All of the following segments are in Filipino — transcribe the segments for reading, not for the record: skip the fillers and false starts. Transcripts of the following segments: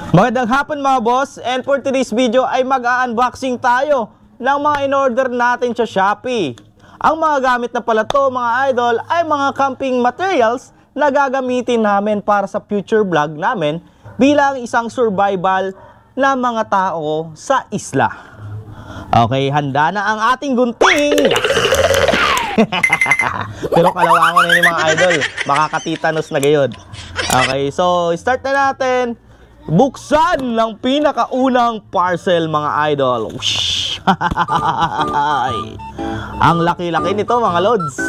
Magandang hapon mga boss, and for today's video ay mag-unboxing tayo ng mga in-order natin sa Shopee. Ang mga gamit na pala to mga idol ay mga camping materials na gagamitin namin para sa future vlog namin bilang isang survival na mga tao sa isla. Okay, handa na ang ating gunting. Pero kalawangan na yung mga idol, makakatitanos na gayon. Okay, so start na natin. Buksan ng pinakaunang parcel mga idol. Ang laki-laki nito mga lods.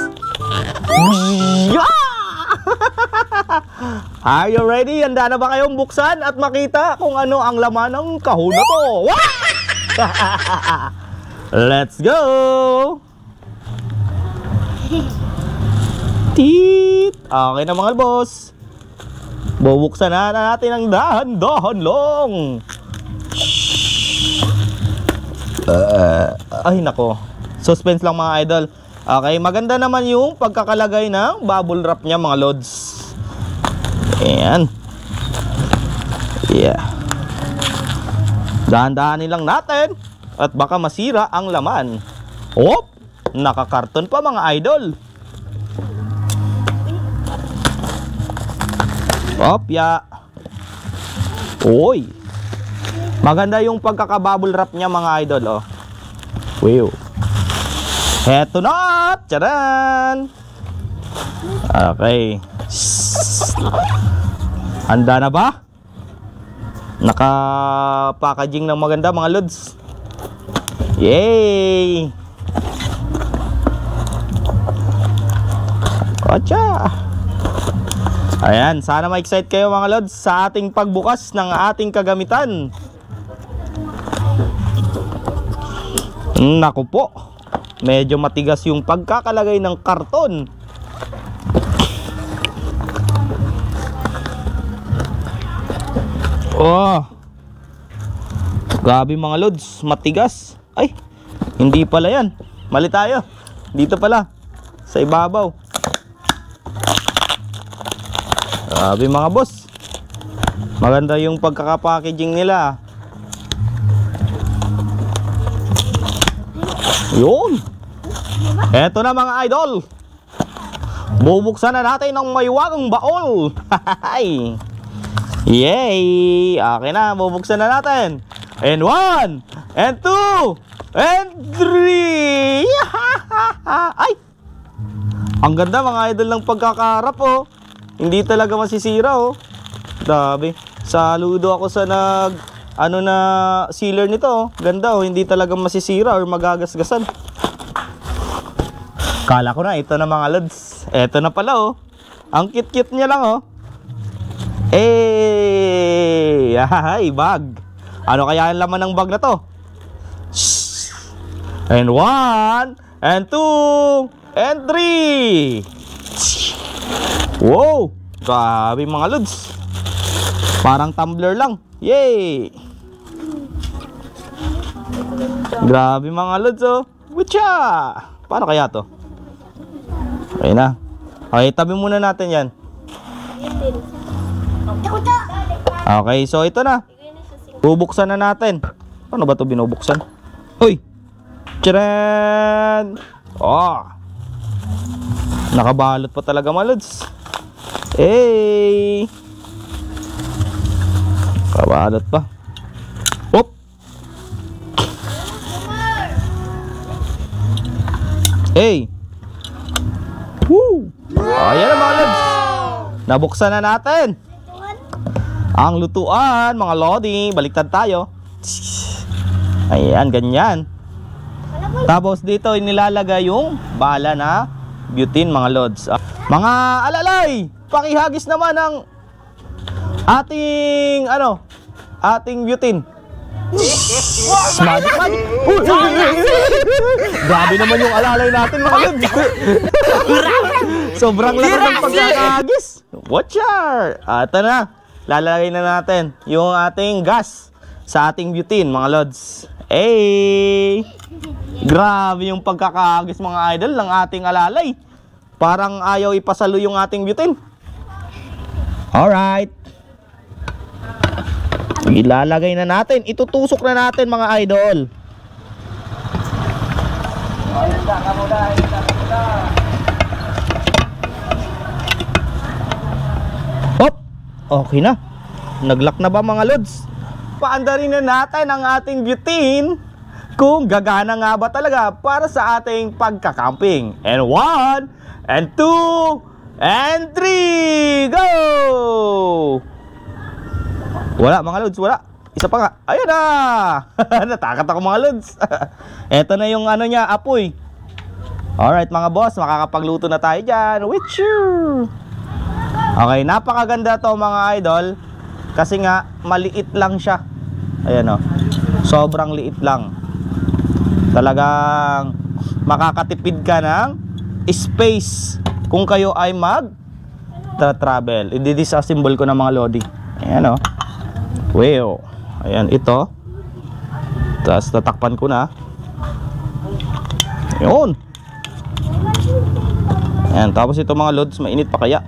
Are you ready? Handa na ba kayong buksan at makita kung ano ang laman ng kahon na to? Let's go! Tit! Okay na mga boss. Bubuksan na natin ang dahan-dahan long. Ay nako, suspense lang mga idol. Okay, maganda naman yung pagkakalagay ng bubble wrap niya mga lods. Ayan. Yeah. Dahan-dahanin lang natin at baka masira ang laman. Oh, nakakarton pa mga idol. Opya. Oy. Maganda yung pagkaka-bubble wrap niya mga idol, oh. Wow. Heto na. Tcharan. Okay. Handa na ba? Naka-packaging ng maganda mga lods. Yay. Ocha. Ayan, sana ma-excite kayo mga lods sa ating pagbukas ng ating kagamitan. Naku po, medyo matigas yung pagkakalagay ng karton. Oh, grabe mga lods, matigas. Ay, hindi pala yan. Mali tayo. Dito pala, sa ibabaw. Grabe mga boss. Maganda yung pagkaka-packaging nila. Yun. Eto na mga idol. Bubuksan na natin ng maywagang baol. Yay. Okay na, bubuksan na natin. And 1, and 2, and 3. Ay, ang ganda mga idol ng pagkakaharap, oh. Hindi talaga masisira, oh. Grabe. Saludo ako sa na sealer nito, oh. Ganda, oh. Hindi talaga masisira or magagasgasan. Kala ko na ito na mga lods. Ito na pala, oh. Ang cute-cute niya lang, oh. Ay, bag. Ano kaya ang laman ng bag na to? And 1, and 2, and 3. Wow, grabe mga lods. Parang tumbler lang. Yay. Grabe mga lods, oh. Witcha. Paano kaya to? Okay na. Okay, tabi muna natin yan. Okay, so ito na. Bubuksan na natin. Paano ba to binubuksan? Uy. Tcharan. Oh, nakabalot pa talaga mga lods. Hey! Kabalot pa. Hop! Hey! Woo! Ayan na mga lods. Nabuksan na natin ang lutuan mga lodi. Baliktad tayo. Ayan, ganyan. Tapos dito inilalagay yung bala na butane mga lods. Mga alalay, pakihagis naman ng ating ating butane. Magic man. Grabe naman yung alalay natin mga lods. Sobrang laki ng pagkakahagis. Watch out. Ito na. Lalagay na natin yung ating gas sa ating butane mga lods. Grabe yung pagkakahagis mga idol ng ating alalay. Parang ayaw ipasalo yung ating butane. Alright. Ilalagay na natin. Itutusok na natin mga idol. Hop! Okay na. Naglock na ba mga lods? Paandarin na natin ang ating butane kung gagana nga ba talaga para sa ating pagkakamping. And 1, and 2, and 3, go! Wala mga lods, wala. Isa pa nga. Ayan na! Natakot ako mga lods. Eto na yung ano niya, apoy. Alright mga boss, makakapagluto na tayo dyan. Witcher! Okay, napakaganda to mga idol. Kasi nga, maliit lang siya. Ayan o. Sobrang liit lang. Talagang makakatipid ka ng space kung kayo ay mag-travel. I-disassemble ko ng mga lodi. Ayan o. Wow. Ayan, ito. Tapos tatakpan ko na. Yun. Ayan, tapos ito mga lods, mainit pa kaya.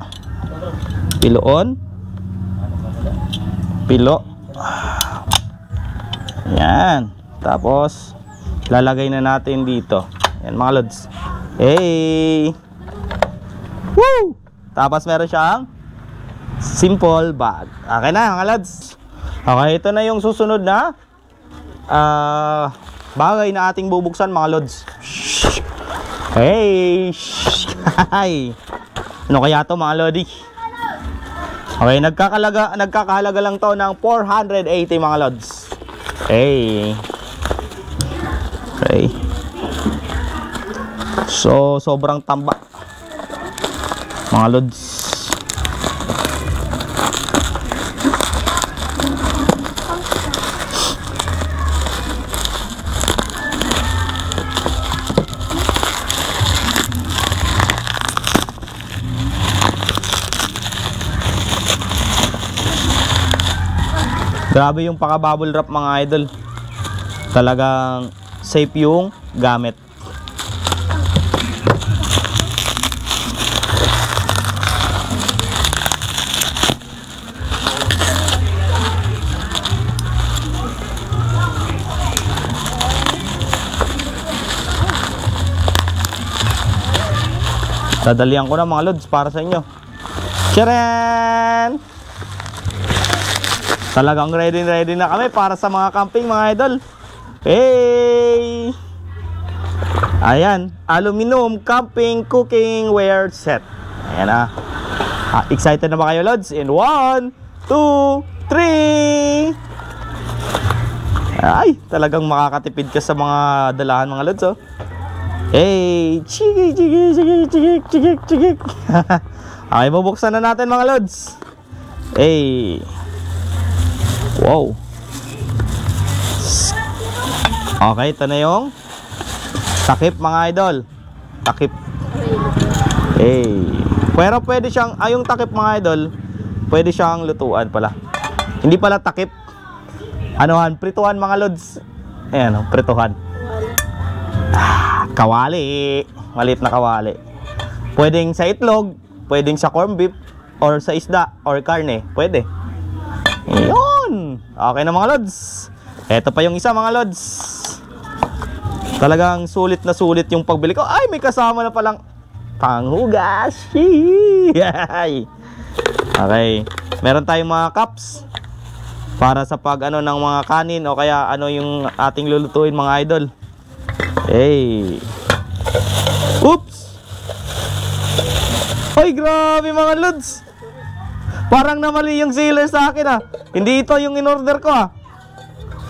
Piloon. Pilo. Ayan. Tapos lalagay na natin dito. Ayan mga lods. Hey! Woo! Tapos meron siyang simple bag. Okay na mga lods. Okay, ito na yung susunod na bagay na ating bubuksan mga lods. Hey! Hi! Ano kaya to mga lodi? Okay, nagkakahalaga lang to ng 480 mga lods. Hey! Okay. So, sobrang tamba mga lods. Grabe yung paka-bubble wrap mga idol. Talagang safe yung gamit. Dadalian ko na mga lods para sa inyo. Tcharan! Talagang ready na kami para sa mga camping mga idol. Hey! Ayan, aluminum camping cooking ware set. Ayan na. Excited na ba kayo lods? In 1, 2, 3. Ay, talagang makakatipid ka sa mga dalahan mga lods oh. Hey! Chigik, chigik, chigik, chigik, chigik, chigik. Okay, bubuksan na natin mga lods. Hey! Wow. Okay, ito na yung takip mga idol. Takip. Hey. Pero pwede siyang, yung takip mga idol, pwede siyang lutuan pala. Hindi pala takip. Anuhan, prituhan mga lods. Ayan, prituhan. Kawali. Maliit na kawali. Pwedeng sa itlog, pwedeng sa corned beef, or sa isda, or karne. Pwede. Ayun. Okay na mga lods. Ito pa yung isa mga lods. Talagang sulit na sulit yung pagbili ko. Ay, may kasama na palang panghugas. Okay. Meron tayong mga cups para sa pag ano ng mga kanin o kaya ano yung ating lulutuin mga idol. Hey. Oops. Ay, grabe mga lods. Parang namali yung sealer sa akin ah. Hindi ito yung in-order ko ah.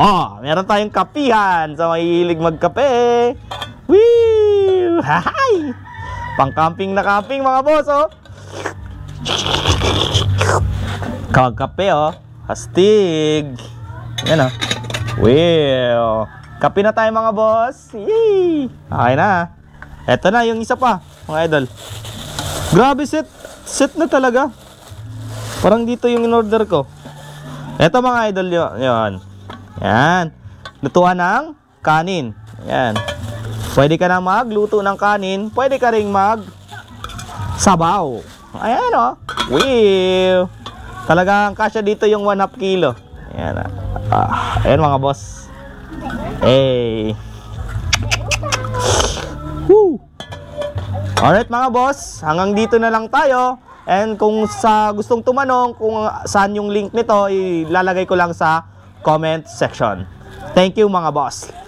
Oh, meron tayong kapihan sa mahilig magkape. Wee! Hay! Pang-camping na camping mga boss oh. Kagkape oh. Hastig. Yan oh. Wow. Kape na tayo mga boss. Yee! Okay na. Eto na yung isa pa mga idol. Grabe set na talaga. Parang dito yung in-order ko. Eto mga idol yun. Yan. Lutuan ng kanin. Yan. Pwede ka na magluto ng kanin. Pwede ka rin mag-sabaw. Ayan o. Wow. Talagang kasya dito yung 1/2 kilo. Ayan. Ayan mga boss. Hey. Woo! Alright mga boss, hanggang dito na lang tayo. And kung sa gustong tumanong kung saan yung link nito, ilalagay ko lang sa comment section. Thank you mga boss.